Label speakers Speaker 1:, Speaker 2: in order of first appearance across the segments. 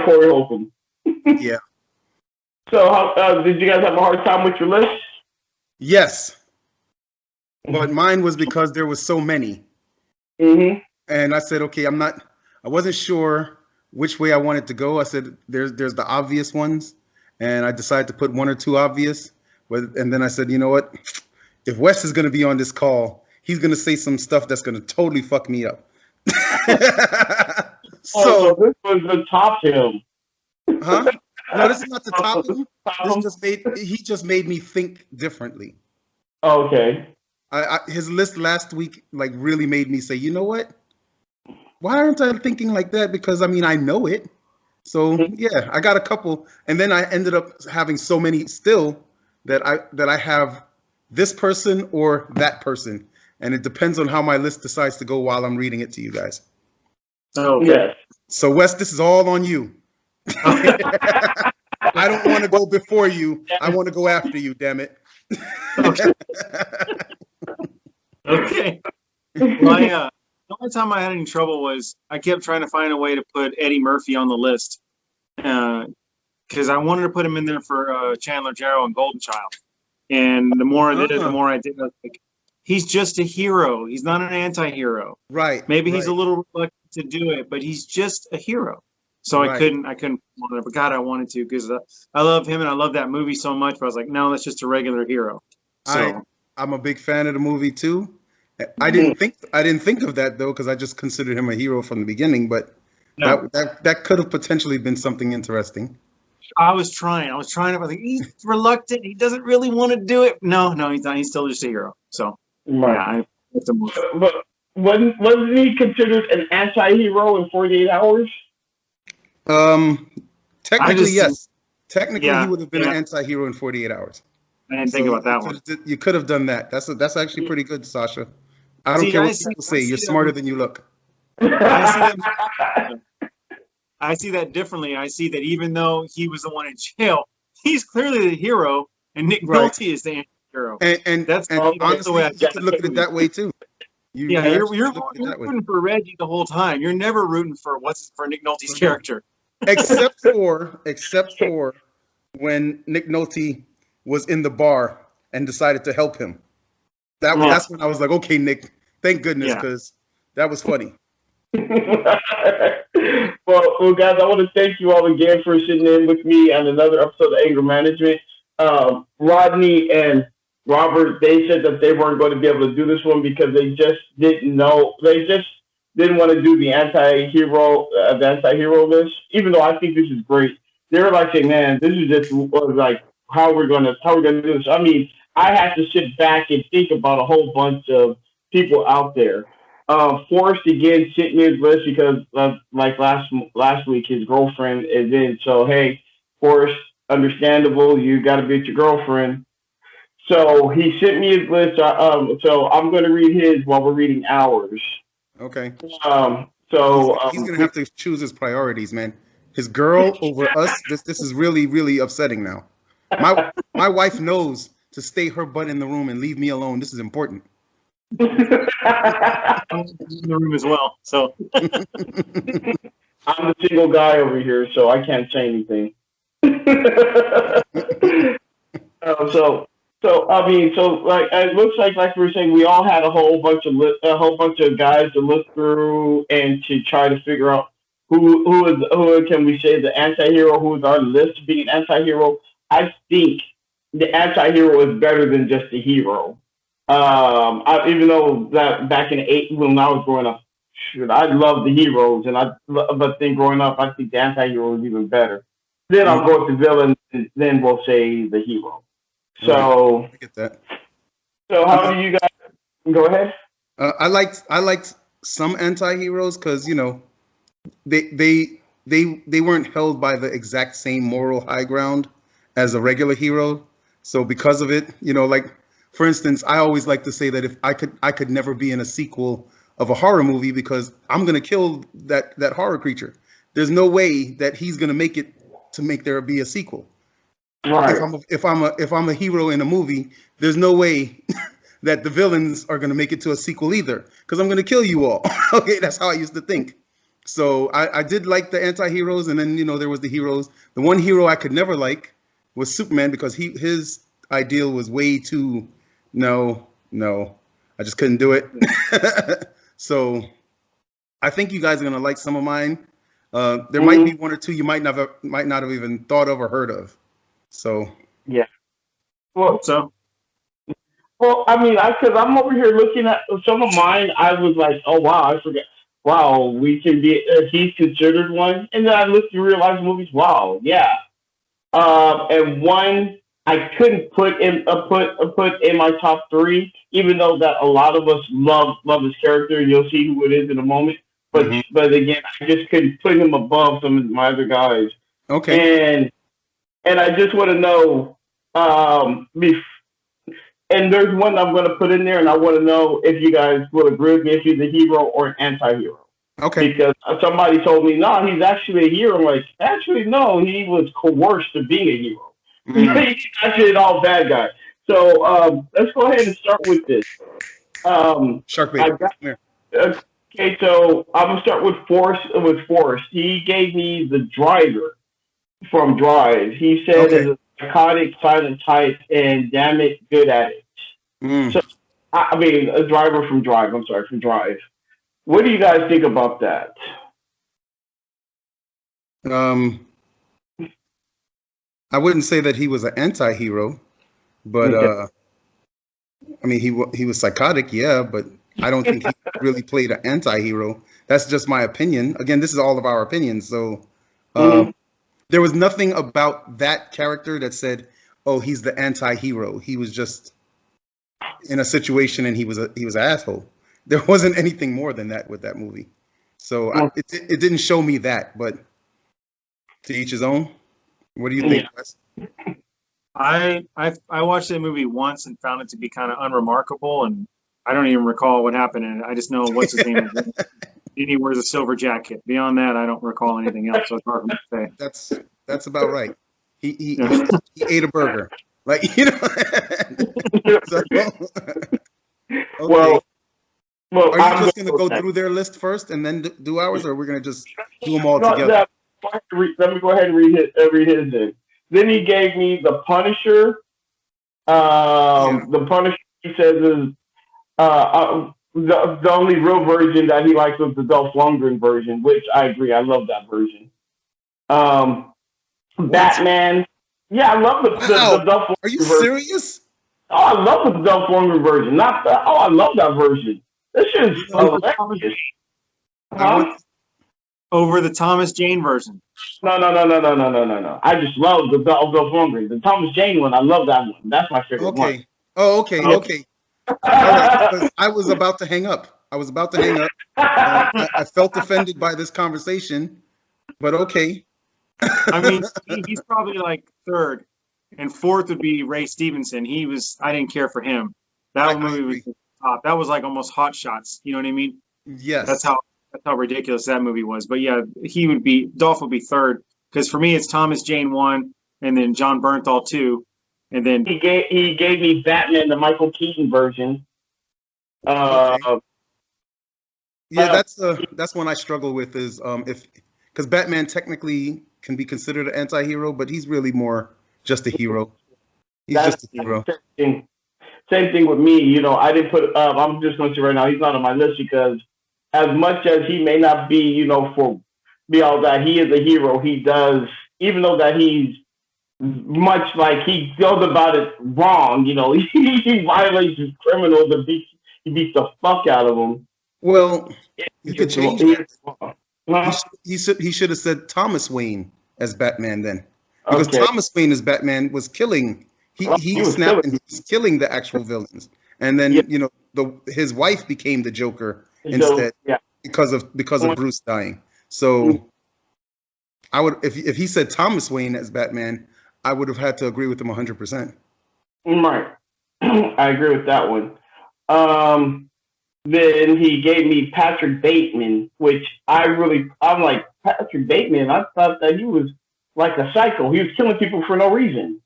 Speaker 1: Corey Holcomb.
Speaker 2: Yeah.
Speaker 1: So, how did you guys have a hard time with your list?
Speaker 2: Yes. But mine was because there was so many.
Speaker 1: Mm-hmm.
Speaker 2: And I said, okay, I wasn't sure which way I wanted to go. I said, there's the obvious ones. And I decided to put one or two obvious. And then I said, you know what? If Wes is going to be on this call, he's going to say some stuff that's going to totally fuck me up.
Speaker 1: So this was the top him.
Speaker 2: Huh? No, this is not the top him. He just made me think differently.
Speaker 1: Okay.
Speaker 2: His list last week like really made me say, you know what? Why aren't I thinking like that? Because I mean, I know it. So yeah, I got a couple, and then I ended up having so many still that I have this person or that person, and it depends on how my list decides to go while I'm reading it to you guys.
Speaker 1: Oh yes.
Speaker 2: So Wes, this is all on you. I don't want to go before you. I want to go after you. Damn it.
Speaker 3: Okay. Okay. The only time I had any trouble was I kept trying to find a way to put Eddie Murphy on the list because I wanted to put him in there for Chandler Jarrow and Golden Child. And the more I did it, the more I did it. Like, he's just a hero. He's not an anti-hero.
Speaker 2: Right.
Speaker 3: Maybe he's a little reluctant to do it, but he's just a hero. So I couldn't but God, I wanted to because I love him and I love that movie so much. But I was like, no, that's just a regular hero. So
Speaker 2: I'm a big fan of the movie too. I didn't think of that though because I just considered him a hero from the beginning. But that could have potentially been something interesting.
Speaker 3: I was trying. I was think he's reluctant. He doesn't really want to do it. No, he's not. He's still just a hero. So
Speaker 1: right. But wasn't he considered an anti-hero in 48 Hours?
Speaker 2: Technically, yes. Technically, he would have been an anti-hero in 48 Hours.
Speaker 3: I didn't think about that one.
Speaker 2: You could have done that. That's actually pretty good, Sasha. I don't care what people say. You're smarter than you look.
Speaker 3: I see that differently. I see that even though he was the one in jail, he's clearly the hero, and Nick Nolte is the anti-hero.
Speaker 2: And honestly,
Speaker 3: the way I
Speaker 2: you could look at it that way too.
Speaker 3: You're rooting for Reggie the whole time. You're never rooting for Nick Nolte's character.
Speaker 2: Except for when Nick Nolte was in the bar and decided to help him. That's when I was like, okay, Nick, thank goodness, because that was funny.
Speaker 1: Well, guys, I want to thank you all again for sitting in with me on another episode of Anger Management. Rodney and Robert, they said that they weren't going to be able to do this one because they just didn't know. They just didn't want to do the anti-hero list, even though I think this is great. They were like saying, man, this is just like how we're gonna do this. I mean, I had to sit back and think about a whole bunch of people out there. Forrest again sent me his list because like last week his girlfriend is in. So hey, Forrest, understandable. You got to be with your girlfriend. So he sent me his list. So I'm going to read his while we're reading ours.
Speaker 2: Okay.
Speaker 1: So
Speaker 2: he's going to have to choose his priorities, man. His girl over us. This is really, really upsetting now. My wife knows to stay her butt in the room and leave me alone. This is important.
Speaker 3: I'm in the room as well. So
Speaker 1: I'm the single guy over here, so I can't say anything. So I mean, like it looks like we were saying, we all had a whole bunch of guys to look through and to try to figure out who can we say the anti-hero, who is our list to be an anti-hero. I think the anti-hero is better than just a hero. Even though that back in when I was growing up, I loved the heroes, but then growing up, I think the anti-hero is even better. Then I'll go with the villain, and then we'll say the hero. So
Speaker 2: I get that.
Speaker 1: So how do you guys go ahead?
Speaker 2: I liked some anti-heroes because they weren't held by the exact same moral high ground as a regular hero. So because of it, like for instance, I always like to say that if I could never be in a sequel of a horror movie because I'm gonna kill that horror creature. There's no way that he's gonna make it to make there be a sequel. Right. If I'm a hero in a movie, there's no way that the villains are gonna make it to a sequel either, because I'm gonna kill you all. Okay, that's how I used to think. So I did like the anti-heroes, and then there was the heroes. The one hero I could never like was Superman because his ideal was way too no. I just couldn't do it. So I think you guys are gonna like some of mine. There might be one or two you might not have even thought of or heard of. So
Speaker 1: Yeah. Well,
Speaker 3: So
Speaker 1: well, I mean, because I'm over here looking at some of mine. I was like, oh wow, I forget. Wow, we can be. He's considered one, and then I looked and realized movies. Wow, yeah. And one I couldn't put in my top three, even though that a lot of us love his character, and you'll see who it is in a moment. But
Speaker 2: mhm.
Speaker 1: but again, I just couldn't put him above some of my other guys.
Speaker 2: Okay,
Speaker 1: And I just want to know, bef- and there's one I'm going to put in there, and I want to know if you guys will agree with me if he's a hero or an anti-hero.
Speaker 2: okay.
Speaker 1: Because somebody told me, no, he's actually a hero. I'm like, actually, no, he was coerced to being a hero.
Speaker 2: Mm.
Speaker 1: He's actually an all bad guy. So let's go ahead and start with this.
Speaker 2: Shark
Speaker 1: I
Speaker 2: bait.
Speaker 1: got
Speaker 2: Come here.
Speaker 1: okay. So I'm gonna start with Forrest. With Forrest, he gave me the driver from Drive. He said is
Speaker 2: Okay.
Speaker 1: a psychotic, silent type, and damn it, good at it.
Speaker 2: Mm.
Speaker 1: So I mean, a driver from Drive. I'm sorry, from Drive. What do you guys think about that?
Speaker 2: Um, I wouldn't say that he was an anti-hero, but
Speaker 1: Okay.
Speaker 2: I mean he was psychotic, yeah, but I don't think he really played an anti-hero. That's just my opinion. Again, this is all of our opinions, so
Speaker 1: Hmm.
Speaker 2: there was nothing about that character that said, "Oh, he's the anti-hero." He was just in a situation and he was an asshole. There wasn't anything more than that with that movie. So it didn't show me that, but to each his own. What do you think,
Speaker 1: Yeah.
Speaker 2: Wes?
Speaker 3: I watched that movie once and found it to be kind of unremarkable, and I don't even recall what happened in it. I just know what's his name is in it. And he wears a silver jacket. Beyond that, I don't recall anything else. So it's hard for me to
Speaker 2: That's about right. He he
Speaker 3: say.
Speaker 2: he, he ate a burger, like So okay,
Speaker 1: well, well,
Speaker 2: are you
Speaker 1: I'm going
Speaker 2: just
Speaker 1: to
Speaker 2: gonna
Speaker 1: go
Speaker 2: go
Speaker 1: next.
Speaker 2: through their list first and then do ours, or we're gonna just do them all
Speaker 1: No,
Speaker 2: together?
Speaker 1: let me go ahead and read his in. Then he gave me the Punisher.
Speaker 2: Yeah.
Speaker 1: The Punisher, he says, is the only real version that he likes was the Dolph Lundgren version, which I agree. I love that version. Um,
Speaker 2: What?
Speaker 1: Batman. Yeah, I love the
Speaker 2: Wow.
Speaker 1: Dolph
Speaker 2: Are you
Speaker 1: Lundgren version.
Speaker 2: serious?
Speaker 1: Oh, I love the Dolph Lundgren version. Not the. Oh, I love that version. This is
Speaker 2: You know,
Speaker 3: Over Thomas,
Speaker 1: hilarious.
Speaker 2: I want.
Speaker 1: Huh?
Speaker 3: over the Thomas Jane version.
Speaker 1: No. I just love the Dolph Lundgren. The Thomas Jane one. I love that one. That's my favorite one.
Speaker 2: Okay. Oh, okay.
Speaker 3: Yeah.
Speaker 2: Okay. All right. Because I was about to hang up. I was about to hang up. I felt offended by this conversation, but okay.
Speaker 3: I mean, he's probably like third, and fourth would be Ray Stevenson. I didn't care for him. That
Speaker 2: I
Speaker 3: movie was
Speaker 2: agree.
Speaker 3: top. That was like almost Hot Shots. You know what I mean? That's
Speaker 2: Yes.
Speaker 3: how that's how ridiculous that movie was. But yeah, Dolph would be third because for me it's Thomas Jane one, and then John Bernthal two, and then
Speaker 1: he gave me Batman, the Michael Keaton version.
Speaker 2: Okay.
Speaker 1: Uh,
Speaker 2: Yeah,
Speaker 1: uh,
Speaker 2: that's one I struggle with is if because Batman technically can be considered an anti-hero, but he's really more just a hero. He's
Speaker 1: that's
Speaker 2: just a hero.
Speaker 1: same thing with me. You know, I didn't put. I'm just going to say right now, he's not on my list because as much as he may not be, for be all that he is a hero, he does. Even though that he's much like he goes about it wrong, he violates his criminals and he beats the fuck out of them.
Speaker 2: Well, you
Speaker 1: He
Speaker 2: could
Speaker 1: is
Speaker 2: change
Speaker 1: he
Speaker 2: that.
Speaker 1: is wrong.
Speaker 2: He
Speaker 1: Huh?
Speaker 2: should, he should have said Thomas Wayne as Batman then, because
Speaker 1: Okay.
Speaker 2: Thomas Wayne as Batman was killing. He
Speaker 1: Well,
Speaker 2: he
Speaker 1: he was
Speaker 2: snapped
Speaker 1: killing.
Speaker 2: and he was killing the actual villains, and
Speaker 1: Yeah.
Speaker 2: then his wife became the Joker
Speaker 1: So
Speaker 2: instead
Speaker 1: yeah.
Speaker 2: because of Bruce dying. So I would if he said Thomas Wayne as Batman, I would have had to agree with him 100%.
Speaker 1: Right. I agree with that one. Um, then he gave me Patrick Bateman, which I'm like, Patrick Bateman, I thought that he was like a psycho. He was killing people for no reason.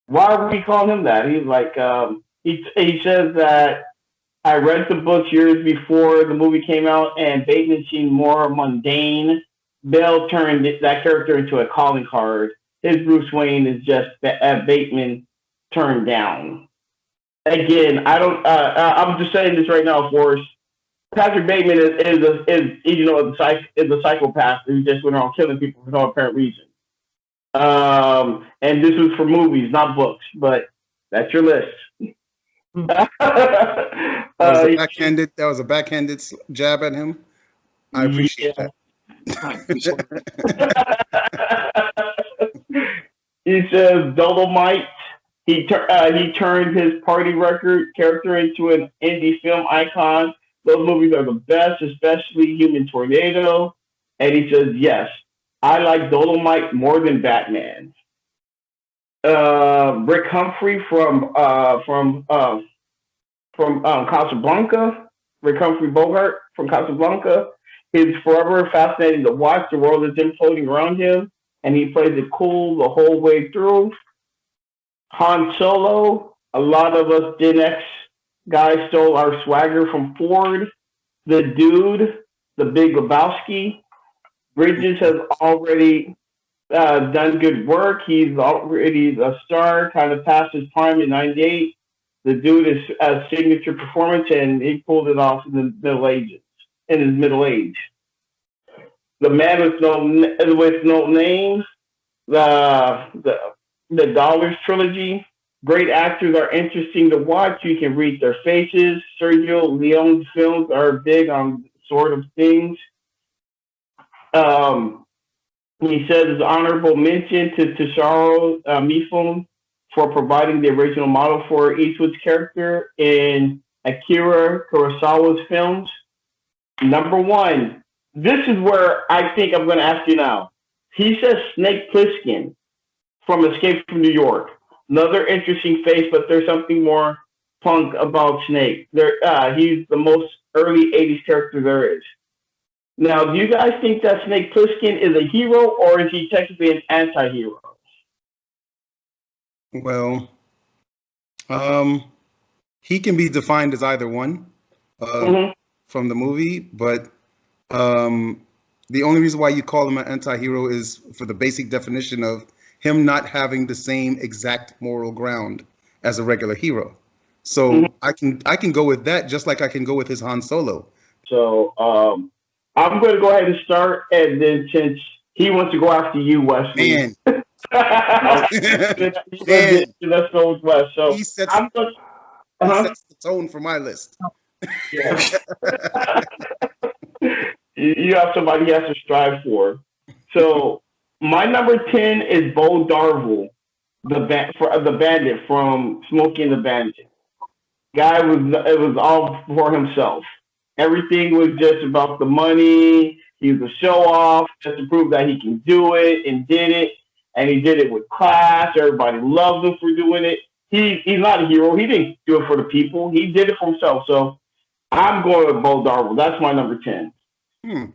Speaker 1: Why are we calling him that? He's like, he says that I read the books years before the movie came out, and Bateman seemed more mundane. Bale turned that character into a calling card. His Bruce Wayne is just Bateman turned down. Again, I don't. I'm just saying this right now, Forrest. Patrick Bateman is is a psychopath who just went around killing people for no apparent reason. And this was for movies, not books, but that's your list.
Speaker 2: That was a backhanded jab at him. I appreciate that.
Speaker 1: He says Dolomite. He turned his party record character into an indie film icon. Those movies are the best, especially Human Tornado. And he says, yes, I like Dolomite more than Batman. Rick Humphrey from Casablanca. Rick Humphrey Bogart from Casablanca. He's forever fascinating to watch. The world is imploding around him, and he plays it cool the whole way through. Han Solo. A lot of us Gen X guys stole our swagger from Ford. The Dude, The Big Lebowski. Bridges has already done good work. He's already a star, kind of past his prime in '98. The Dude is a signature performance, and he pulled it off in the Middle Ages. In his middle age, The Man with No Name, the Dollars trilogy. Great actors are interesting to watch. You can read their faces. Sergio Leone's films are big on sort of things. He says his honorable mention to Tesaro Mifune for providing the original model for Eastwood's character in Akira Kurosawa's films. Number one, this is where I think I'm going to ask you now. He says Snake Plissken from Escape from New York. Another interesting face, but there's something more punk about Snake. He's the most early 80s character there is. Now, do you guys think that Snake Plissken is a hero, or is he technically an anti-hero?
Speaker 2: Well, he can be defined as either one. From the movie, but the only reason why you call him an anti-hero is for the basic definition of him not having the same exact moral ground as a regular hero. So I can go with that, just like I can go with his Han Solo.
Speaker 1: So I'm going to go ahead and start, and then since he wants to go after you, Wesley.
Speaker 2: Man.
Speaker 1: Let's go with Wes. So
Speaker 2: he sets the tone for my list.
Speaker 1: Yeah. You have somebody he has to strive for. So my number 10 is Bo Darvel, the bandit from Smokey and the Bandit. It was all for himself. Everything was just about the money. He was a show off just to prove that he can do it, and did it. And he did it with class. Everybody loved him for doing it. He's not a hero. He didn't do it for the people. He did it for himself. So I'm going with Bo Darvel. That's my number 10.
Speaker 3: I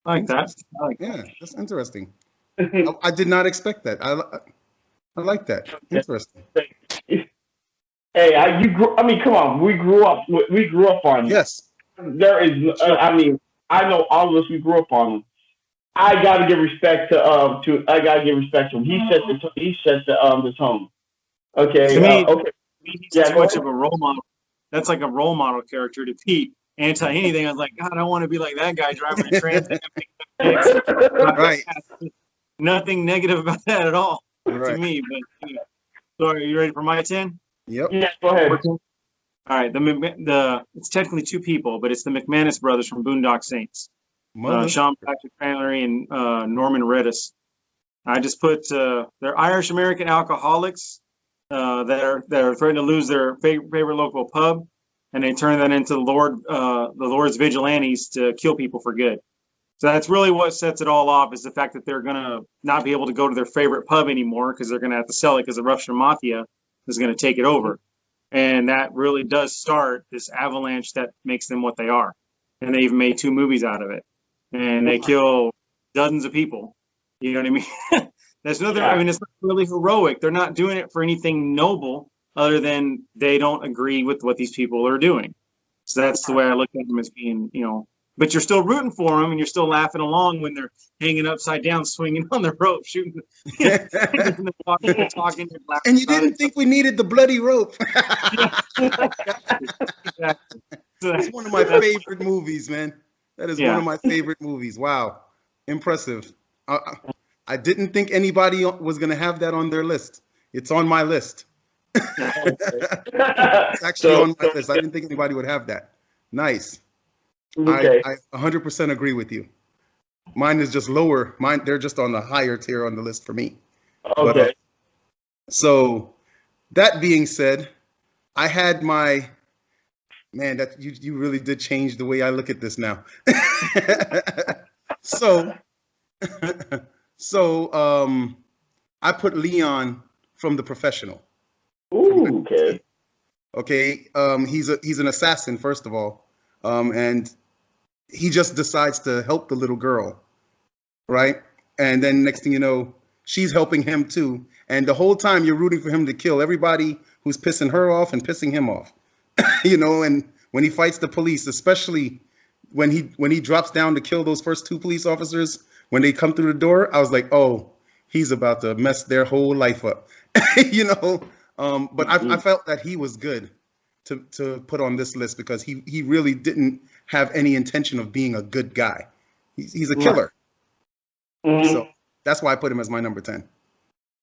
Speaker 3: like that.
Speaker 2: Yeah, that's interesting. I did not expect that. I like that. Interesting.
Speaker 1: Hey, come on. We grew up on it.
Speaker 2: Yes.
Speaker 1: There is. I know all of us. We grew up on him. I gotta give respect to him. He sets the tone. Okay.
Speaker 3: To me,
Speaker 1: okay.
Speaker 3: He's too much of a role model. That's like a role model character to be anti anything. I was like, God, I want to be like that guy driving a transit.
Speaker 2: Right.
Speaker 3: Nothing negative about that at all
Speaker 2: to
Speaker 3: me. But so, are you ready for my 10?
Speaker 2: Yep.
Speaker 1: Yeah, go ahead.
Speaker 3: All right. It's technically two people, but it's the McManus brothers from Boondock Saints. Sean Patrick Connery and Norman Reedus. I just put they're Irish American alcoholics that are threatening to lose their favorite local pub, and they turn that into the Lord's vigilantes to kill people for good. So that's really what sets it all off, is the fact that they're gonna not be able to go to their favorite pub anymore because they're gonna have to sell it because the Russian mafia is gonna take it over, and that really does start this avalanche that makes them what they are. And they even made 2 movies out of it, and they kill dozens of people. You know what I mean? That's another. Yeah. I mean, it's not really heroic. They're not doing it for anything noble other than they don't agree with what these people are doing. So that's the way I look at them, as being, but you're still rooting for them, and you're still laughing along when they're hanging upside down, swinging on the rope, shooting, and they're talking,
Speaker 2: and you didn't think we needed the bloody rope.
Speaker 3: Exactly. So
Speaker 2: It's one of my favorite movies, man. That is one of my favorite movies. Wow. Impressive. I didn't think anybody was going to have that on their list. It's on my list. It's actually on my list. I didn't think anybody would have that. Nice.
Speaker 1: Okay.
Speaker 2: I 100% agree with you. Mine is just lower. They're just on the higher tier on the list for me.
Speaker 1: Okay.
Speaker 2: But, so that being said, I had my that you really did change the way I look at this now. So I put Leon from The Professional.
Speaker 1: Ooh, okay.
Speaker 2: Okay. He's an assassin, first of all. And he just decides to help the little girl, right? And then next thing you know, she's helping him too. And the whole time you're rooting for him to kill everybody who's pissing her off and pissing him off. And when he fights the police, especially when he drops down to kill those first two police officers, when they come through the door, I was like, oh, he's about to mess their whole life up. But I felt that he was good to put on this list because he really didn't have any intention of being a good guy. He's a killer.
Speaker 1: Mm-hmm.
Speaker 2: So that's why I put him as my number 10.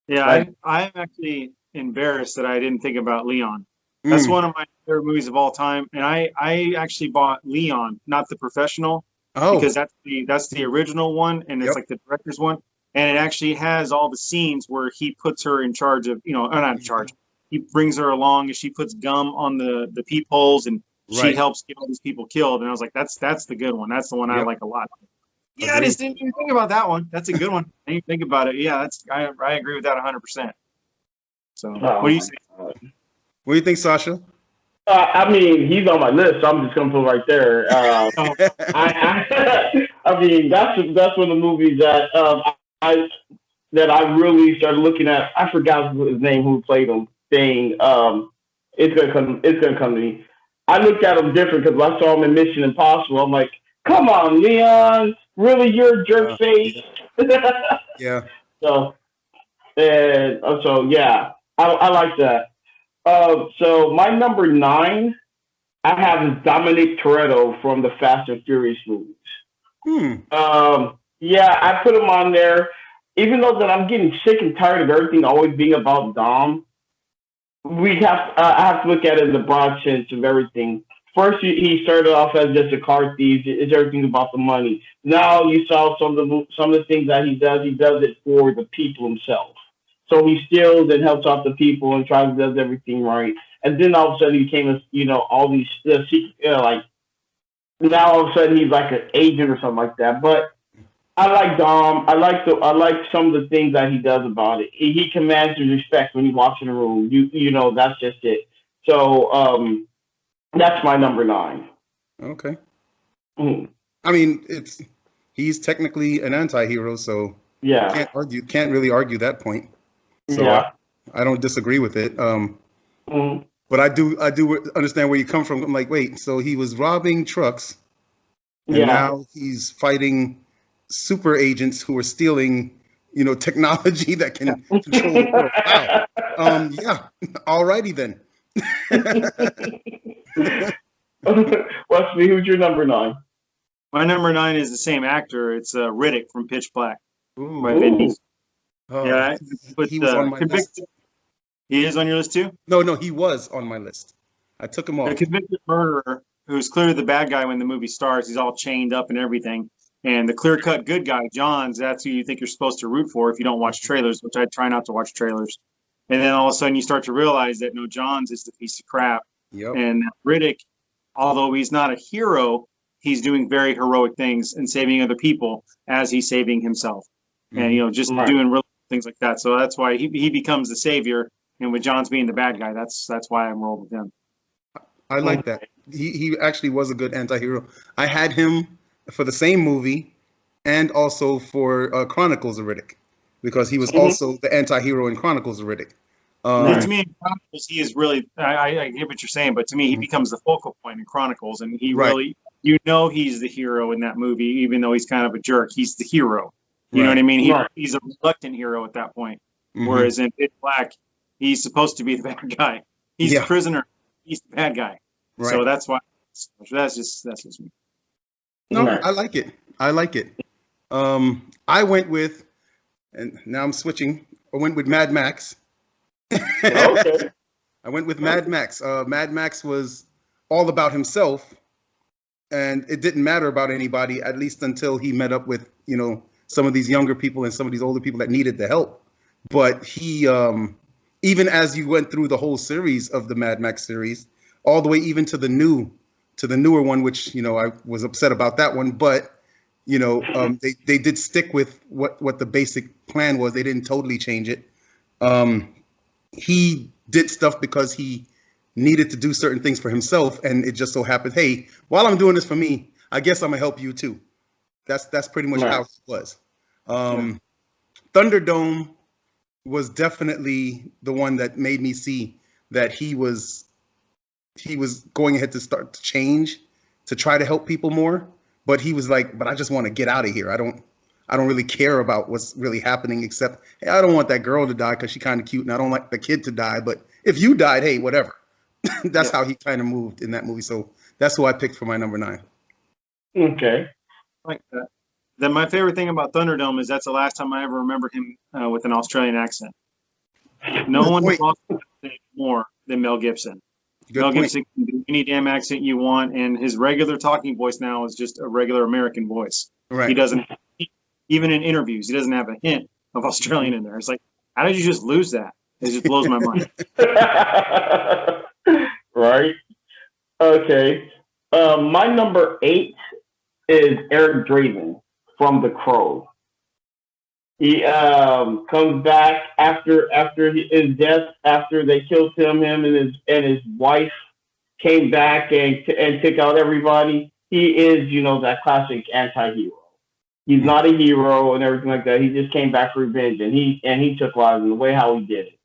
Speaker 3: Yeah, I'm actually embarrassed that I didn't think about Leon. That's one of my favorite movies of all time, and I actually bought Leon, not The Professional, because that's the original one, and it's like the director's one, and it actually has all the scenes where he puts her in charge of, or not in charge. He brings her along, and she puts gum on the peepholes, and she helps get all these people killed. And I was like, that's the good one. That's the one I like a lot. Yeah, I just didn't even think about that one. That's a good one. I didn't think about it. Yeah, I agree with that 100%. So, what do you think?
Speaker 2: What do you think, Sasha?
Speaker 1: I mean, he's on my list, so I'm just gonna put right there. I mean, that's one of the movies that I really started looking at. I forgot his name, who played him. Saying, it's gonna come to me. I looked at him different because I saw him in Mission Impossible. I'm like, come on, Leon, really, you're a jerk face.
Speaker 2: Yeah.
Speaker 1: So yeah, I like that. So my number 9, I have is Dominic Toretto from the Fast and Furious movies. Yeah, I put him on there, even though that I'm getting sick and tired of everything always being about Dom. I have to look at it in the broad sense of everything. First, he started off as just a car thief. It's everything about the money. Now you saw some of the things that he does. He does it for the people himself. So he steals and helps out the people and tries to does everything right. And then all of a sudden he became all these secret, now all of a sudden he's like an agent or something like that. But I like Dom. I like some of the things that he does about it. He commands your respect when he walks in the room. That's just it. So that's my number 9.
Speaker 2: Okay. I mean, he's technically an anti-hero, so
Speaker 1: yeah,
Speaker 2: can't really argue that point. So
Speaker 1: yeah.
Speaker 2: I don't disagree with it. But I do understand where you come from. I'm like, wait, so he was robbing trucks, and now he's fighting super agents who are stealing, technology that can control the world. Wow. Yeah. Alrighty then.
Speaker 1: Wesley, who's your number 9?
Speaker 3: My number 9 is the same actor. It's Riddick from Pitch Black.
Speaker 2: Ooh.
Speaker 3: By Vin Diesel.
Speaker 2: Oh,
Speaker 3: Yeah,
Speaker 2: he was on my list.
Speaker 3: He is on your list too?
Speaker 2: No, he was on my list. I took him off.
Speaker 3: A convicted murderer who's clearly the bad guy when the movie starts. He's all chained up and everything. And the clear-cut good guy, Johns, that's who you think you're supposed to root for if you don't watch trailers, which I try not to watch trailers. And then all of a sudden you start to realize that, no, Johns is the piece of crap.
Speaker 2: Yep.
Speaker 3: And Riddick, although he's not a hero, he's doing very heroic things and saving other people as he's saving himself. And, just doing real things like that. So that's why he becomes the savior. And with Johns being the bad guy, that's why I'm rolled with him.
Speaker 2: I like that. He actually was a good anti-hero. I had him for the same movie and also for Chronicles of Riddick, because he was also the anti-hero in Chronicles of Riddick.
Speaker 3: To me, in Chronicles, he is really. I get what you're saying, but to me, he becomes the focal point in Chronicles, and he really, he's the hero in that movie, even though he's kind of a jerk. He's the hero. You know what I mean? He's a reluctant hero at that point. Whereas in Pitch Black, he's supposed to be the bad guy. He's the prisoner. He's the bad guy. So that's why. That's just me.
Speaker 2: No, I like it. I like it. I went with, and now I'm switching. I went with Mad Max.
Speaker 1: Okay.
Speaker 2: I went with Mad Max. Mad Max was all about himself, and it didn't matter about anybody, at least until he met up with, some of these younger people and some of these older people that needed the help. But he, even as you went through the whole series of the Mad Max series, all the way even to the newer one, which, I was upset about that one, but they did stick with what the basic plan was. They didn't totally change it. He did stuff because he needed to do certain things for himself, and it just so happened, hey, while I'm doing this for me, I guess I'm gonna help you too. That's pretty much how it was. Thunderdome was definitely the one that made me see that he was going ahead to start to change, to try to help people more. But he was like, but I just want to get out of here. I don't really care about what's really happening, except, hey, I don't want that girl to die because she's kind of cute, and I don't like the kid to die. But if you died, hey, whatever. That's how he kind of moved in that movie. So that's who I picked for my number 9.
Speaker 1: Okay.
Speaker 3: Like that. Then my favorite thing about Thunderdome is that's the last time I ever remember him with an Australian accent. No one talks more than Mel Gibson. Mel Gibson can do any damn accent you want, and his regular talking voice now is just a regular American voice.
Speaker 2: Right.
Speaker 3: He doesn't, even in interviews, he doesn't have a hint of Australian in there. It's like, how did you just lose that? It just blows my mind.
Speaker 1: Right. Okay. My number 8 is Eric Draven from The Crow. He comes back after his death, after they killed him and his wife came back and took out everybody. He is, that classic anti-hero. He's not a hero and everything like that. He just came back for revenge, and he took lives in the way how he did it.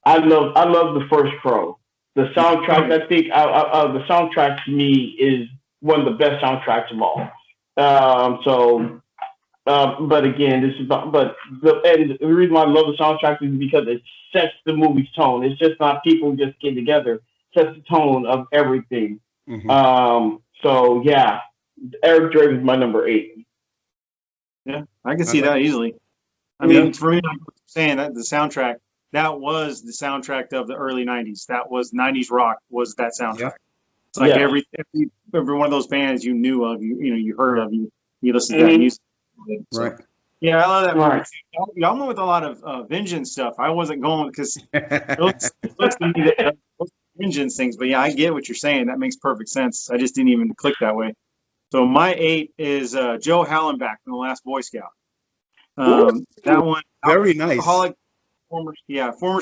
Speaker 1: I love the first Crow. The soundtrack, I think, the soundtrack to me is one of the best soundtracks of all. But again, the reason why I love the soundtrack is because it sets the movie's tone. It's just not people just get together. It sets the tone of everything. So yeah, Eric Draven is my number 8.
Speaker 3: Yeah, I can see that easily. I mean, for me, I'm saying that the soundtrack, that was the soundtrack of the early 90s. That was 90s rock, was that soundtrack. Yeah. It's like every one of those bands you knew of, you heard of, you listened to that music. So,
Speaker 2: right.
Speaker 3: Yeah, I love that movie. Y'all went with a lot of Vengeance stuff. I wasn't going because it looks to me that Vengeance things. But yeah, I get what you're saying. That makes perfect sense. I just didn't even click that way. So my 8 is Joe Hallenbach from The Last Boy Scout. That one,
Speaker 2: very nice.
Speaker 3: Former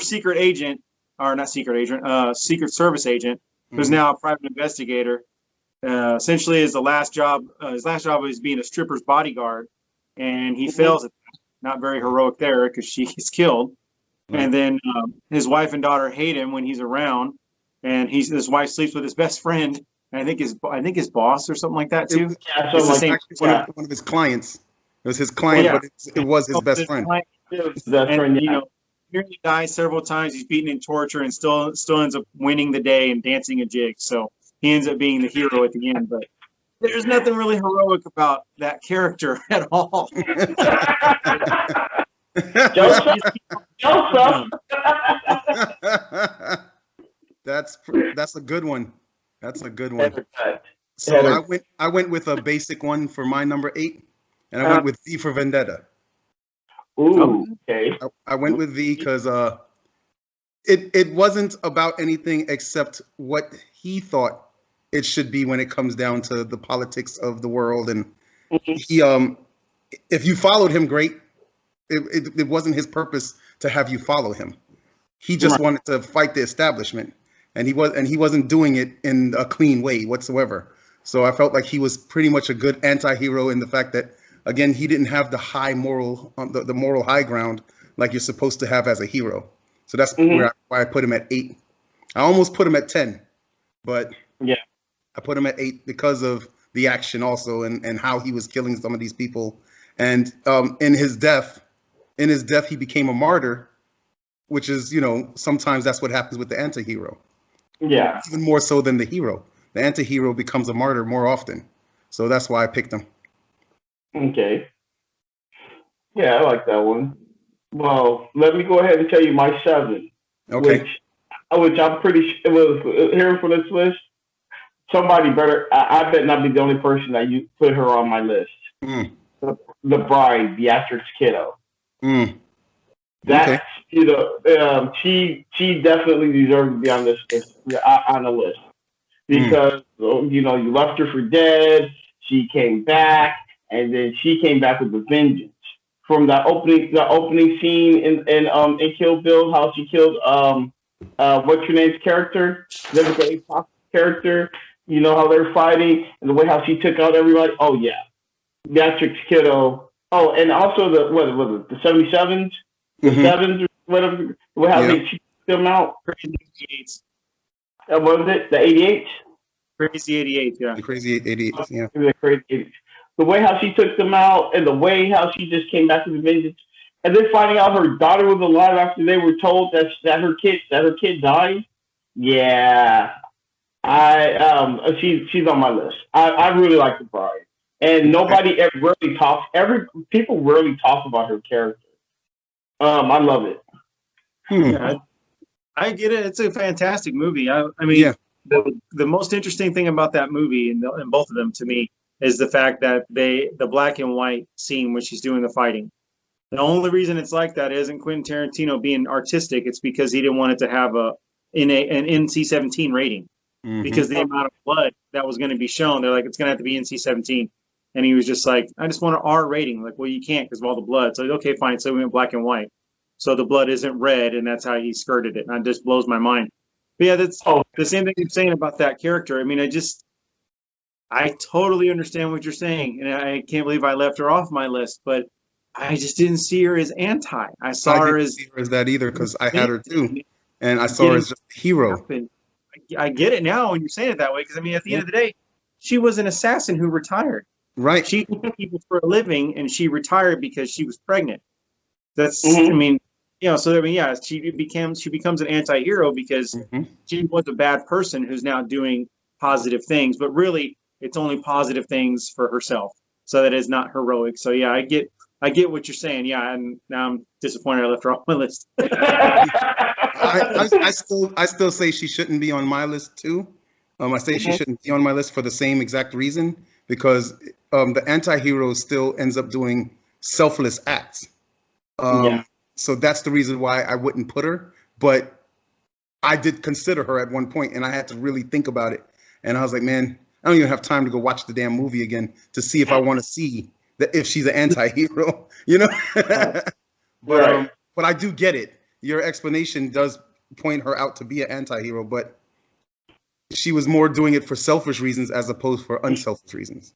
Speaker 3: secret agent, or not secret agent, Secret Service agent, who's now a private investigator. Essentially, his last job is being a stripper's bodyguard, and he fails at that. Not very heroic there because she gets killed. And then his wife and daughter hate him when he's around, and his wife sleeps with his best friend. And I think his boss or something like that too.
Speaker 2: One of his clients. It was his client, but it was his best friend.
Speaker 3: He dies several times. He's beaten and tortured, and still ends up winning the day and dancing a jig. So he ends up being the hero at the end. But there's nothing really heroic about that character at all.
Speaker 2: That's a good one. That's a good one. So I went with a basic one for my number 8, and I went with V for Vendetta.
Speaker 1: Ooh, okay.
Speaker 2: I went with V because it wasn't about anything except what he thought it should be when it comes down to the politics of the world. And he, if you followed him, great. It wasn't his purpose to have you follow him. He just wanted to fight the establishment. And he wasn't doing it in a clean way whatsoever. So I felt like he was pretty much a good anti-hero in the fact that, again, he didn't have the high moral, the moral high ground like you're supposed to have as a hero. So that's why I put him at 8. I almost put him at 10, but
Speaker 1: yeah,
Speaker 2: I put him at 8 because of the action also and how he was killing some of these people. And in his death, he became a martyr, which is, sometimes that's what happens with the anti-hero.
Speaker 1: Yeah.
Speaker 2: Even more so than the hero. The anti-hero becomes a martyr more often. So that's why I picked him.
Speaker 1: Okay. Yeah, I like that one. Well, let me go ahead and tell you my 7,
Speaker 2: Okay.
Speaker 1: which I'm pretty sure was here for this list. Somebody better. I bet not be the only person that you put her on my list.
Speaker 2: Mm.
Speaker 1: The bride, Beatrix Kiddo.
Speaker 2: Mm.
Speaker 1: That's she definitely deserves to be on this list, on the list because you left her for dead. She came back, and then she came back with a vengeance. From the opening scene in Kill Bill, how she killed what's your name's character, Vivica A. Fox's character. You know how they're fighting and the way how she took out everybody. Oh yeah, Beatrix Kiddo. Oh, and also the what was it? The 77s, the sevens, or whatever. The way how they she took them out.
Speaker 3: Crazy 88.
Speaker 1: What was it? The 88.
Speaker 3: Crazy 88. Yeah.
Speaker 2: The crazy 88. Yeah.
Speaker 1: The crazy 88. The way how she took them out, and the way how she just came back to the vengeance, and then finding out her daughter was alive after they were told that her kid died. Yeah, she's on my list. I really like the bride, and nobody ever really talks. People rarely talk about her character. I love it.
Speaker 3: Yeah, I get it. It's a fantastic movie. I mean, the most interesting thing about that movie and both of them to me is the fact that the black and white scene when she's doing the fighting. The only reason it's like that isn't Quentin Tarantino being artistic. It's because he didn't want it to have an NC-17 rating because the amount of blood that was going to be shown. They're like, it's going to have to be NC-17. And he was just like, I just want an R rating. Like, well, you can't because of all the blood. So, okay, fine. So we went black and white. So the blood isn't red, and that's how he skirted it. And it just blows my mind. But yeah, that's the same thing you're saying about that character. I mean, I totally understand what you're saying, and I can't believe I left her off my list, but I just didn't see her as anti. I saw her as
Speaker 2: that either because I had her too, and I saw her as just a hero.
Speaker 3: I get it now when you're saying it that way because I mean, at the end of the day, she was an assassin who retired.
Speaker 2: Right.
Speaker 3: She killed people for a living, and she retired because she was pregnant. That's I mean, so I mean, yeah, she becomes an anti-hero because she was a bad person who's now doing positive things, but really it's only positive things for herself. So that is not heroic. So yeah, I get what you're saying. Yeah, and now I'm disappointed I left her off my list.
Speaker 2: I still say she shouldn't be on my list too. I say she shouldn't be on my list for the same exact reason because the anti-hero still ends up doing selfless acts. So that's the reason why I wouldn't put her. But I did consider her at one point, and I had to really think about it. And I was like, man, I don't even have time to go watch the damn movie again to see if I want to see that if she's an anti-hero, But I do get it. Your explanation does point her out to be an anti-hero, but she was more doing it for selfish reasons as opposed for unselfish reasons.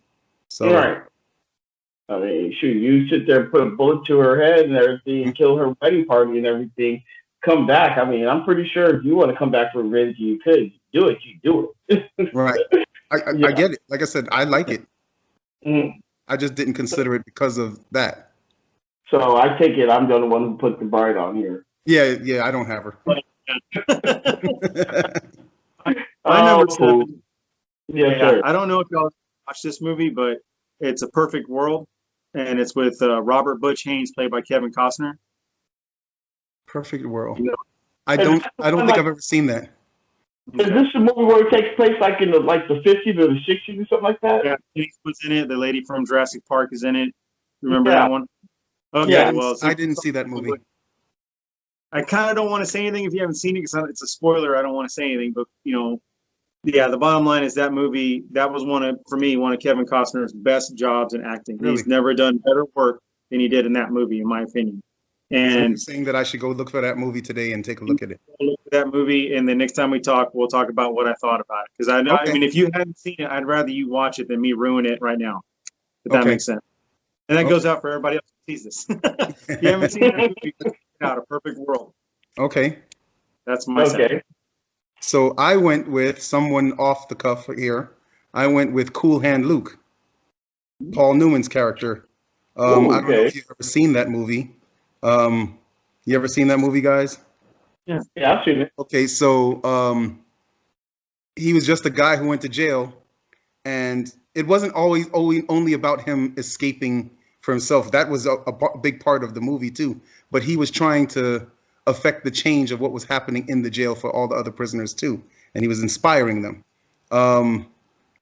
Speaker 2: So.
Speaker 1: Right. I mean, shoot, you sit there and put a bullet to her head and everything, kill her wedding party and everything, come back. I mean, I'm pretty sure if you want to come back for revenge, you could. Do it, you do it.
Speaker 2: Right. I get it. Like I said, I like it. I just didn't consider it because of that.
Speaker 1: So I take it I'm the only one who put the bride on here.
Speaker 2: Yeah, I don't have her.
Speaker 3: My number 7.
Speaker 1: Yes, sir.
Speaker 3: I don't know if y'all watched this movie, but it's A Perfect World, and it's with Robert Butch Haynes, played by Kevin Costner.
Speaker 2: Perfect World. I don't think I've ever seen that.
Speaker 1: Is this a movie where it takes place like in the 50s or the 60s or something like that?
Speaker 3: Yeah, Denise was in it. The lady from Jurassic Park is in it. Remember that one? Okay,
Speaker 2: yeah,
Speaker 3: well,
Speaker 2: I didn't see that movie.
Speaker 3: I kind of don't want to say anything if you haven't seen it because it's a spoiler. I don't want to say anything, but yeah, the bottom line is that movie, that was one of Kevin Costner's best jobs in acting. Really? He's never done better work than he did in that movie, in my opinion. And
Speaker 2: so you're saying that I should go look for that movie today and take a look at it.
Speaker 3: Look at that movie, and the next time we talk, we'll talk about what I thought about it. Because I mean, if you hadn't seen it, I'd rather you watch it than me ruin it right now. If that makes sense. And that goes out for everybody else who sees this. If you haven't seen that movie, check it out, A Perfect World.
Speaker 2: Okay.
Speaker 3: That's my second.
Speaker 1: Okay.
Speaker 2: So I went with someone off the cuff here. I went with Cool Hand Luke, Paul Newman's character.
Speaker 1: Ooh,
Speaker 2: I don't know
Speaker 1: okay.
Speaker 2: if you've ever seen that movie. You ever seen that movie, guys?
Speaker 3: Yeah.
Speaker 1: Yeah, I've seen it.
Speaker 2: Okay, so he was just a guy who went to jail, and it wasn't always only about him escaping for himself. That was a big part of the movie too. But he was trying to affect the change of what was happening in the jail for all the other prisoners too, and he was inspiring them.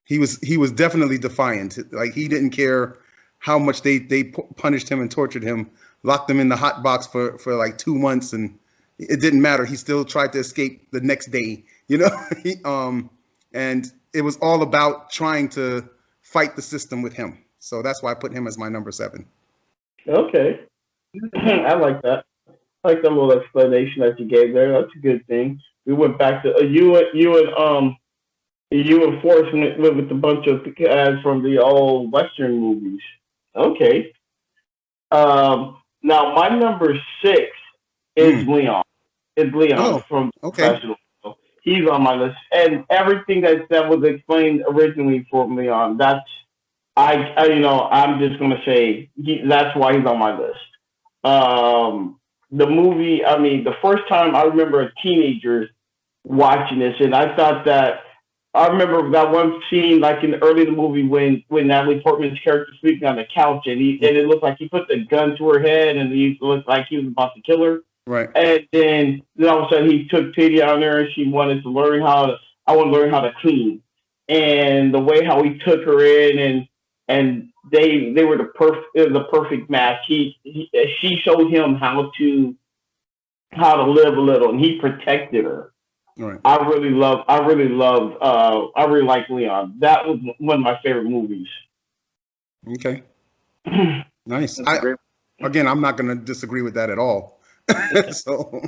Speaker 2: He was definitely defiant. Like he didn't care how much they punished him and tortured him, locked him in the hot box for like 2 months, and it didn't matter. He still tried to escape the next day, you know. And it was all about trying to fight the system with him. So that's why I put him as my number 7.
Speaker 1: Okay. I like that. I like the little explanation that you gave there. That's a good thing. We went back to you and Forrest went with a bunch of guys from the old Western movies. Okay. Now my number 6 is
Speaker 2: Mm.
Speaker 1: Leon. It's Leon
Speaker 2: Oh,
Speaker 1: from
Speaker 2: okay.
Speaker 1: Professional. He's on my list, and everything that was explained originally for Leon. That's I'm just gonna say that's why he's on my list. The movie. I mean, the first time I remember a teenager watching this, and I thought that I remember that one scene, like in the early in the movie, when Natalie Portman's character sleeping on the couch, and it looked like he put the gun to her head, and he looked like he was about to kill her.
Speaker 2: Right.
Speaker 1: And then all of a sudden he took pity on her, and she wanted to learn how to. I want to learn how to clean, and the way how he took her in, and they were the perfect match. She showed him how to live a little, and he protected her.
Speaker 2: Right.
Speaker 1: I really like Leon. That was one of my favorite movies.
Speaker 2: Okay. Nice.
Speaker 3: That's a great.
Speaker 2: Again, I'm not going to disagree with that at all. So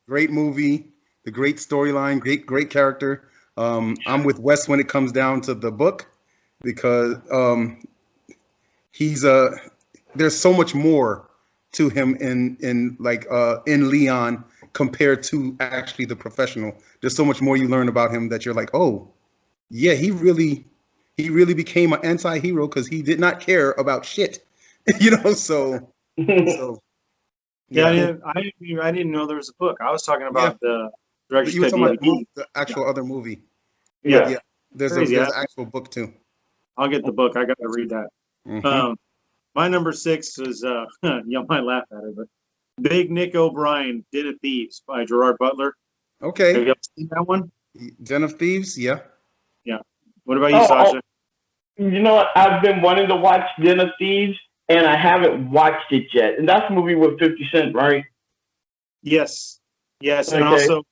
Speaker 2: great movie, the great storyline, great character. I'm with Wes when it comes down to the book because he's there's so much more to him in Leon compared to actually the professional. There's so much more you learn about him that you're like, oh, yeah, he really became an anti-hero because he did not care about shit. So
Speaker 3: Yeah, I didn't know there was a book. I was talking about the director's
Speaker 2: you were
Speaker 3: cut
Speaker 2: talking
Speaker 3: DVD.
Speaker 2: about the actual other movie.
Speaker 1: Yeah.
Speaker 2: Yeah, there's
Speaker 3: Crazy,
Speaker 2: an actual book too.
Speaker 3: I'll get the book. I got to read that.
Speaker 2: Mhm.
Speaker 3: My number 6 is you might laugh at it, but Big Nick O'Brien, Den of Thieves by Gerard Butler. Have
Speaker 2: Okay,
Speaker 3: you ever seen that one?
Speaker 2: Den of Thieves. Yeah.
Speaker 3: Yeah. What about you,
Speaker 1: Oh,
Speaker 3: Sasha?
Speaker 1: you know what? I've been wanting to watch Den of Thieves, and I haven't watched it yet. And that's a movie with 50 Cent, right?
Speaker 3: Yes. Yes, and
Speaker 1: Okay.
Speaker 3: also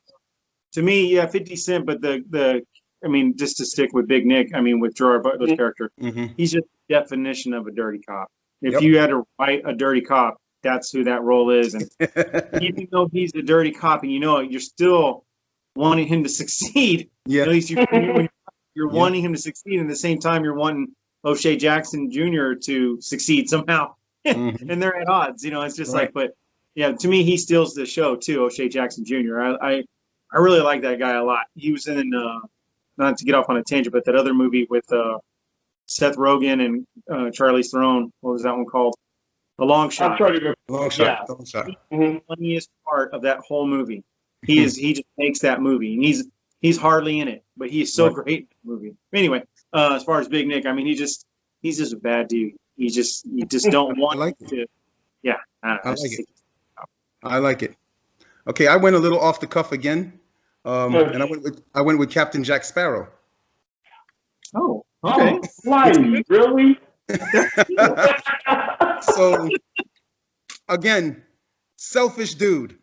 Speaker 3: to me, yeah, 50 Cent, but I mean, just to stick with Big Nick, I mean, with Gerard Butler's character,
Speaker 2: Hmm.
Speaker 3: he's just the definition of a dirty cop. If
Speaker 2: Yep.
Speaker 3: you had to write a dirty cop, that's who that role is. And even though he's a dirty cop, and you know it, you're still wanting him to succeed.
Speaker 2: Yeah.
Speaker 3: At least you're
Speaker 2: Yeah.
Speaker 3: wanting him to succeed, and at the same time, you're wanting O'Shea Jackson Jr. to succeed somehow.
Speaker 2: Mhm.
Speaker 3: And they're at odds. It's just
Speaker 2: Right.
Speaker 3: like, but yeah, to me, he steals the show too, O'Shea Jackson Jr. I really like that guy a lot. He was in, not to get off on a tangent, but that other movie with Seth Rogen and Charlize Theron. What was that one called? The Long
Speaker 1: I'm
Speaker 3: Shot.
Speaker 1: trying to go.
Speaker 2: Long
Speaker 1: Yeah.
Speaker 2: shot. Long shot.
Speaker 1: Mhm.
Speaker 3: Funniest part of that whole movie. He just makes that movie, and he's hardly in it, but he's so
Speaker 2: Right.
Speaker 3: great in the movie. Anyway, as far as Big Nick, I mean, he's just a bad dude. You just don't
Speaker 2: I
Speaker 3: want
Speaker 2: like
Speaker 3: him
Speaker 2: it.
Speaker 3: to. Yeah, I don't know.
Speaker 2: I like it. I like it. Okay, I went a little off the cuff again, and I went with Captain Jack Sparrow.
Speaker 3: Oh, okay.
Speaker 1: Oh, why? Really?
Speaker 2: So again, selfish dude.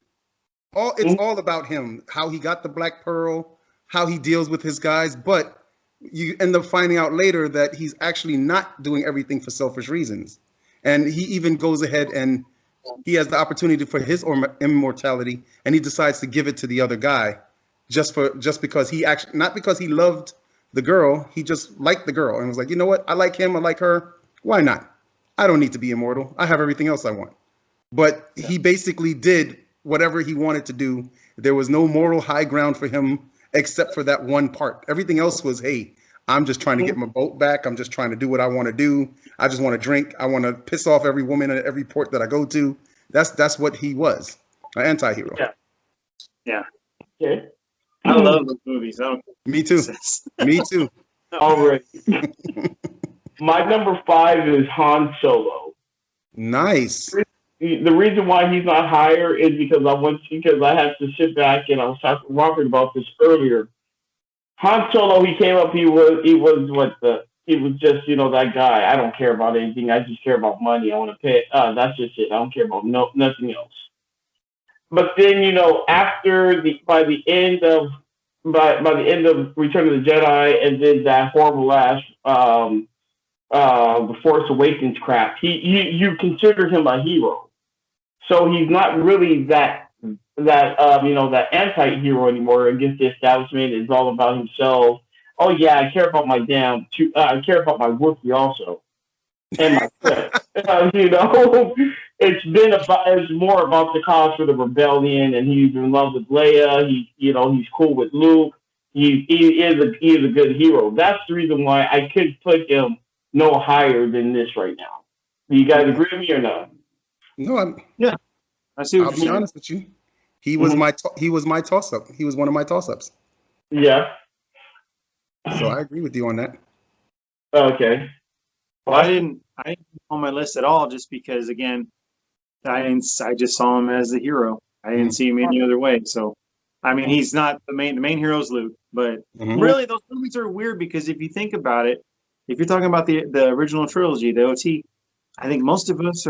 Speaker 2: It's all about him, how he got the Black Pearl, how he deals with his guys, but you end up finding out later that he's actually not doing everything for selfish reasons. And he even goes ahead and he has the opportunity for his immortality, and he decides to give it to the other guy just because he actually, not because he loved the girl, he just liked the girl and was like, you know what, I like him, I like her, why not? I don't need to be immortal, I have everything else I want. But he basically did whatever he wanted to do. There was no moral high ground for him except for that one part. Everything else was, hey, I'm just trying to get my boat back. I'm just trying to do what I want to do. I just want to drink. I want to piss off every woman at every port that I go to. That's what he was, an anti-hero.
Speaker 3: Yeah.
Speaker 1: Okay.
Speaker 3: I love those movies.
Speaker 2: Me too. Me too.
Speaker 1: All right. My number 5 is Han Solo.
Speaker 2: Nice.
Speaker 1: The reason why he's not higher is because I had to sit back and I was talking to Robert about this earlier. Han Solo, he came up, he was just, that guy. I don't care about anything. I just care about money. I want to pay. That's just it. I don't care about nothing else. But then, by the end of Return of the Jedi and then that horrible ass the Force Awakens crap, you consider him a hero. So he's not really that anti-hero anymore against the establishment. It's all about himself. Oh yeah, I care about my I care about my Wookiee also, and my clip. It's more about the cause for the rebellion, and he's in love with Leia. He's cool with Luke. He is a good hero. That's the reason why I could put him no higher than this right now. Do you guys agree with me or no?
Speaker 2: No,
Speaker 3: I see.
Speaker 2: I'll be honest with you. He was my toss-up. He was one of my toss-ups.
Speaker 1: Yeah.
Speaker 3: So I agree with you on that.
Speaker 1: Okay.
Speaker 3: Well, I didn't on my list at all, just because again, I just saw him as the hero. I didn't see him any other way. So, I mean, he's not the main. The main hero is Luke, but really, those movies are weird because if you think about it, if you're talking about the original trilogy, the OT, I think most of us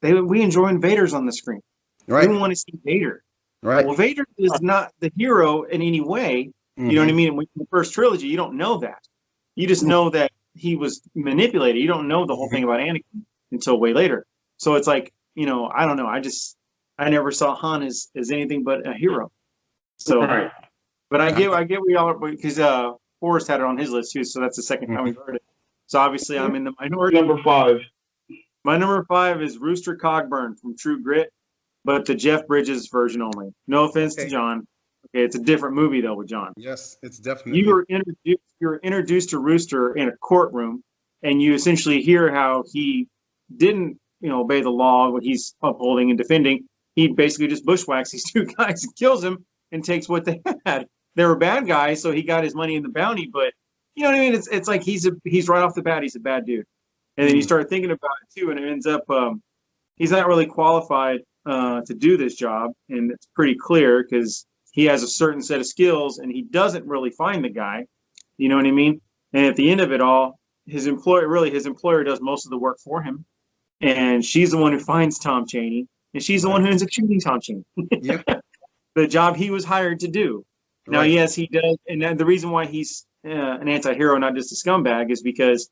Speaker 3: we enjoy Vader's on the screen.
Speaker 2: Right.
Speaker 3: We want to see Vader.
Speaker 2: Right.
Speaker 3: Well, Vader is not the hero in any way. You know what I mean? In the first trilogy, you don't know that. You just know that he was manipulated. You don't know the whole thing about Anakin until way later. So it's like, I don't know. I never saw Han as anything but a hero. So,
Speaker 1: right.
Speaker 3: But I get we all, because Forrest had it on his list too. So that's the second time we've heard it. So obviously I'm in the minority.
Speaker 1: Number 5.
Speaker 3: My number 5 is Rooster Cogburn from True Grit, but the Jeff Bridges version only. No offense to John. Okay, it's a different movie though with John.
Speaker 2: Yes, it's definitely.
Speaker 3: You were introduced to Rooster in a courtroom, and you essentially hear how he didn't, obey the law, what he's upholding and defending. He basically just bushwhacks these 2 guys and kills them and takes what they had. They were bad guys, so he got his money in the bounty. But you know what I mean? It's like he's right off the bat, he's a bad dude. And then you start thinking about it too, and it ends up he's not really qualified to do this job, and it's pretty clear because he has a certain set of skills, and he doesn't really find the guy. You know what I mean? And at the end of it all, his employer does most of the work for him, and she's the one who finds Tom Chaney, and she's the one who ends up shooting Tom Chaney.
Speaker 2: Yeah.
Speaker 3: The job he was hired to do. Now, yes, he does, and the reason why he's an anti-hero, not just a scumbag, is because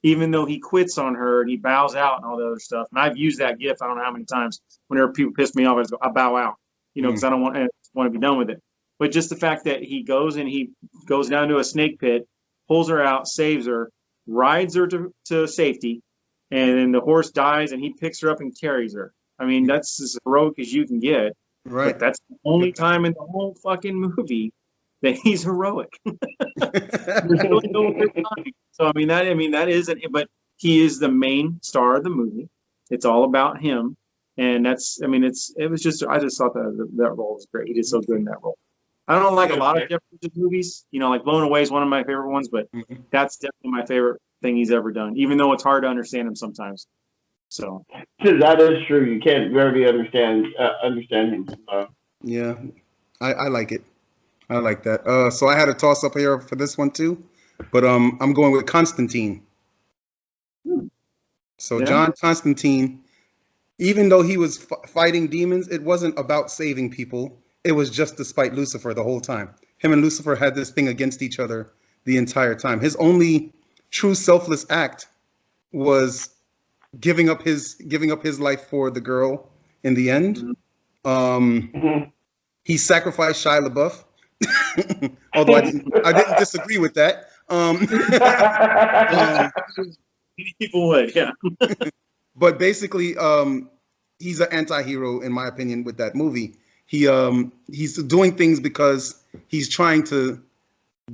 Speaker 3: even though he quits on her and he bows out and all the other stuff, and I've used that gif I don't know how many times. Whenever people piss me off, I bow out, because I don't want to be done with it. But just the fact that he goes down to a snake pit, pulls her out, saves her, rides her to safety, and then the horse dies, and he picks her up and carries her. I mean, that's as heroic as you can get.
Speaker 2: Right.
Speaker 3: But that's the only time in the whole fucking movie that he's heroic. There's really no other time. So that isn't. But he is the main star of the movie. It's all about him, and it was just. I just thought that role was great. He did so good in that role. I don't like a lot of Jeff Bridges movies. Like Blown Away is one of my favorite ones, but that's definitely my favorite thing he's ever done. Even though it's hard to understand him sometimes. So
Speaker 1: that is true. You can't really understand him.
Speaker 2: Yeah, I like it. I like that. So I had a toss up here for this one too, but I'm going with Constantine. So John Constantine, even though he was fighting demons, it wasn't about saving people. It was just to spite Lucifer the whole time. Him and Lucifer had this thing against each other the entire time. His only true selfless act was giving up his life for the girl in the end. He sacrificed Shia LaBeouf. Although I didn't disagree with that.
Speaker 3: People would, yeah.
Speaker 2: But basically, he's an anti-hero in my opinion with that movie. He's doing things because he's trying to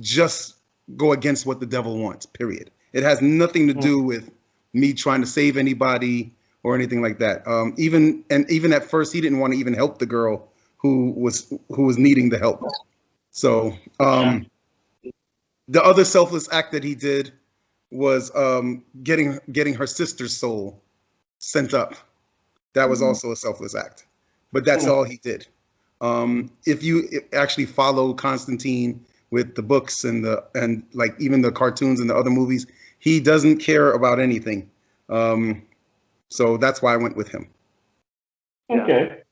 Speaker 2: just go against what the devil wants, period. It has nothing to do with me trying to save anybody or anything like that. Even at first, he didn't want to even help the girl who was needing the help. So the other selfless act that he did was getting her sister's soul sent up. That was also a selfless act, but that's all he did. If you actually follow Constantine with the books and like even the cartoons and the other movies, he doesn't care about anything. So that's why I went with him.
Speaker 1: Okay.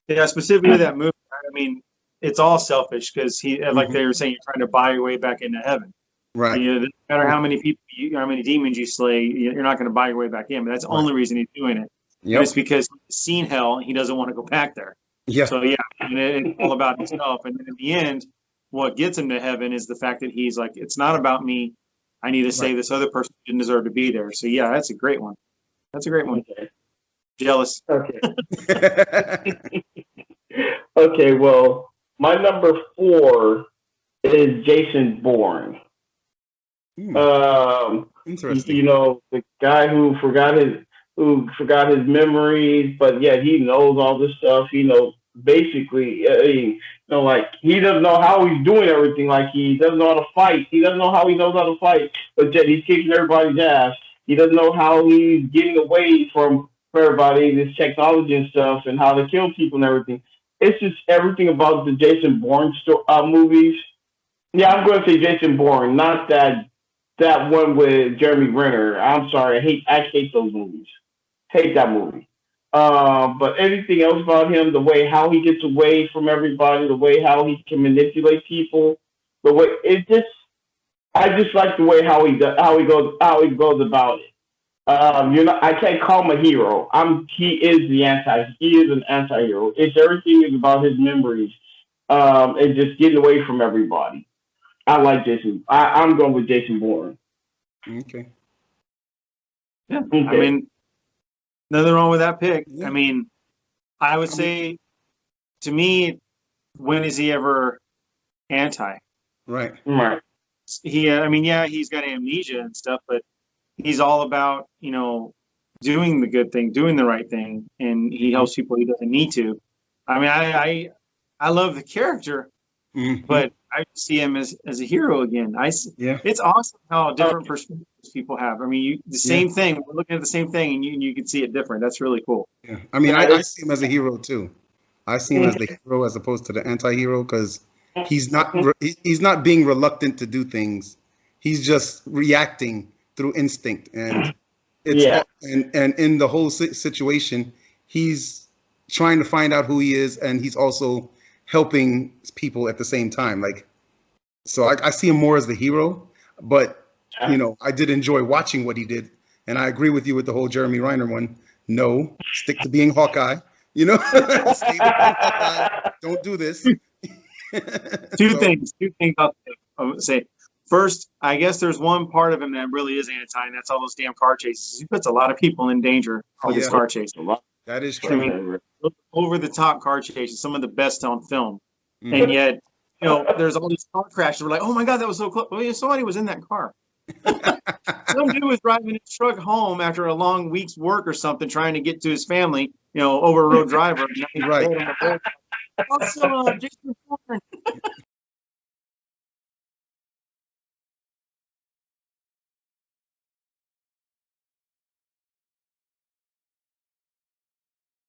Speaker 3: Yeah, specifically that movie. I mean, it's all selfish because like they were saying, you're trying to buy your way back into heaven.
Speaker 2: Right.
Speaker 3: You know, no matter how many people, how many demons you slay, you're not going to buy your way back in. But that's the only reason he's doing it.
Speaker 2: Yep.
Speaker 3: And it's because he's seen hell and he doesn't want to go back there.
Speaker 2: Yeah.
Speaker 3: So yeah, and it's all about himself. And then in the end, what gets him to heaven is the fact that he's like, it's not about me. I need to save this other person who didn't deserve to be there. So yeah, that's a great one. That's a great one.
Speaker 1: Okay.
Speaker 3: Jealous.
Speaker 1: Okay. Okay. Well, my number 4 is Jason Bourne.
Speaker 2: Interesting.
Speaker 1: You know, the guy who forgot his memories, but yet he knows all this stuff. He knows basically, like he doesn't know how he's doing everything. Like he doesn't know how to fight. He doesn't know how he knows how to fight, but yet he's kicking everybody's ass. He doesn't know how he's getting away from everybody, this technology and stuff, and how to kill people and everything. It's just everything about the Jason Bourne movies. Yeah, I'm going to say Jason Bourne, not that one with Jeremy Renner. I'm sorry, I hate those movies. Hate that movie. But everything else about him, the way how he gets away from everybody, the way how he can manipulate people, the way I just like the way how he goes about it. I can't call him a hero. He is an anti-hero. It's everything is about his memories, and just getting away from everybody. I like Jason. I'm going with Jason Bourne.
Speaker 2: Okay.
Speaker 3: Yeah.
Speaker 1: Okay.
Speaker 3: I mean, nothing wrong with that pick.
Speaker 2: Yeah.
Speaker 3: I mean, I would say, to me, when is he ever anti?
Speaker 2: Right.
Speaker 1: Right.
Speaker 3: I mean, yeah, he's got amnesia and stuff, but he's all about, doing the good thing, doing the right thing, and he helps people he doesn't need to. I mean, I love the character, but I see him as a hero again. It's awesome how different perspectives people have. I mean, the same thing. We're looking at the same thing, and you can see it different. That's really cool.
Speaker 2: Yeah. I mean, I see him as a hero too. I see him as the hero as opposed to the anti-hero because he's not being reluctant to do things. He's just reacting through instinct, and and in the whole situation, he's trying to find out who he is, and he's also helping people at the same time. Like, so I see him more as the hero, but I did enjoy watching what he did, and I agree with you with the whole Jeremy Renner one. No, stick to being Hawkeye. Stay with being Hawkeye. Don't do this.
Speaker 3: Two things I'll say. First, I guess there's one part of him that really is anti, and that's all those damn car chases. He puts a lot of people in danger with his car chases.
Speaker 2: That is true.
Speaker 3: I mean, over the top car chases, some of the best on film, and yet, there's all these car crashes. We're like, oh my god, that was so close. Well, somebody was in that car. Some dude was driving his truck home after a long week's work or something, trying to get to his family. Over a road driver.
Speaker 2: Right.
Speaker 3: Also, Jason Bourne.